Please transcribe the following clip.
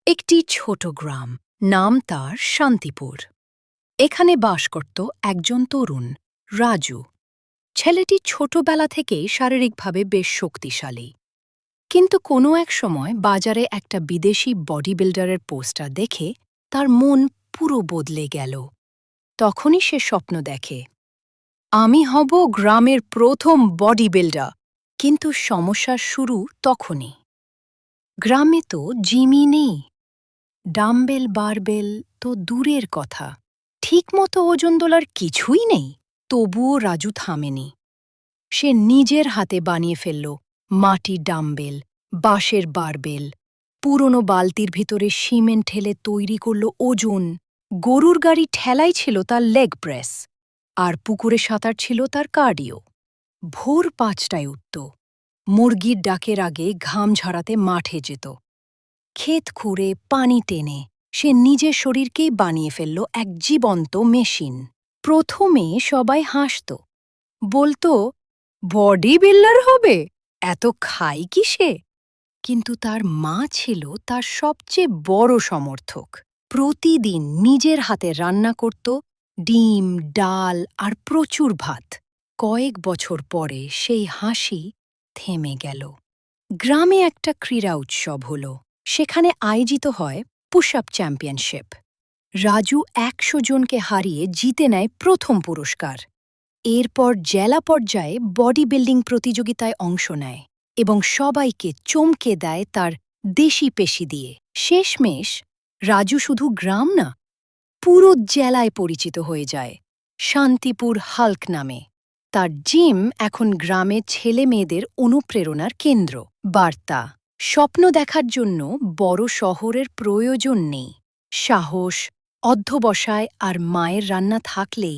একটি ছোট গ্রাম, নাম তার শান্তিপুর। এখানে বাস করত একজন তরুণ, রাজু। ছেলেটি ছোটবেলা থেকেই শারীরিকভাবে বেশ শক্তিশালী। কিন্তু কোনো এক সময় বাজারে একটা বিদেশি বডি বিল্ডারের পোস্টার দেখে তার মন পুরো বদলে গেল। তখনই সে স্বপ্ন দেখে, আমি হব গ্রামের প্রথম বডি বিল্ডার। কিন্তু সমস্যার শুরু তখনই। গ্রামে তো জিমই নেই, ডাম্বেল বারবেল তো দূরের কথা, ঠিকমতো ওজন তোলার কিছুই নেই। তবুও রাজু থামেনি। সে নিজের হাতে বানিয়ে ফেলল মাটির ডাম্বেল, বাঁশের বারবেল, পুরনো বালতির ভিতরে সিমেন্ট ঢেলে তৈরি করল ওজন। গরুর গাড়ি ঠেলাই ছিল তার লেগ প্রেস, আর পুকুরে সাঁতার ছিল তার কার্ডিও। ভোর ৫টায় উঠত, মুরগির ডাকের আগে ঘাম ঝরাতে মাঠে যেত। ক্ষেত খুঁড়ে পানি টেনে সে নিজের শরীরকেই বানিয়ে ফেলল এক জীবন্ত মেশিন। প্রথমে সবাই হাসত, বলতো, বডি বিল্ডার হবে, এত খায় কি সে? কিন্তু তার মা ছিল তার সবচেয়ে বড় সমর্থক। প্রতিদিন নিজের হাতে রান্না করত, ডিম, ডাল আর প্রচুর ভাত। কয়েক বছর পরে সেই হাসি থেমে গেল। গ্রামে একটা ক্রীড়া উৎসব হল। সেখানে আয়োজিত হয় পুশ আপ চ্যাম্পিয়নশিপ। রাজু ১০০ জনকে হারিয়ে জিতে নেয় প্রথম পুরস্কার। এরপর জেলা পর্যায়ে বডি বিল্ডিং প্রতিযোগিতায় অংশ নেয় এবং সবাইকে চমকে দেয় তার দেশি পেশি দিয়ে। শেষমেশ রাজু শুধু গ্রাম না, পুরো জেলায় পরিচিত হয়ে যায় শান্তিপুর হাল্ক নামে। তার জিম এখন গ্রামে ছেলে মেয়েদের অনুপ্রেরণার কেন্দ্র। বার্তা: স্বপ্ন দেখার জন্য বড় শহরের প্রয়োজন নেই। সাহস, অধ্যবসায় আর মায়ের রান্না থাকলেই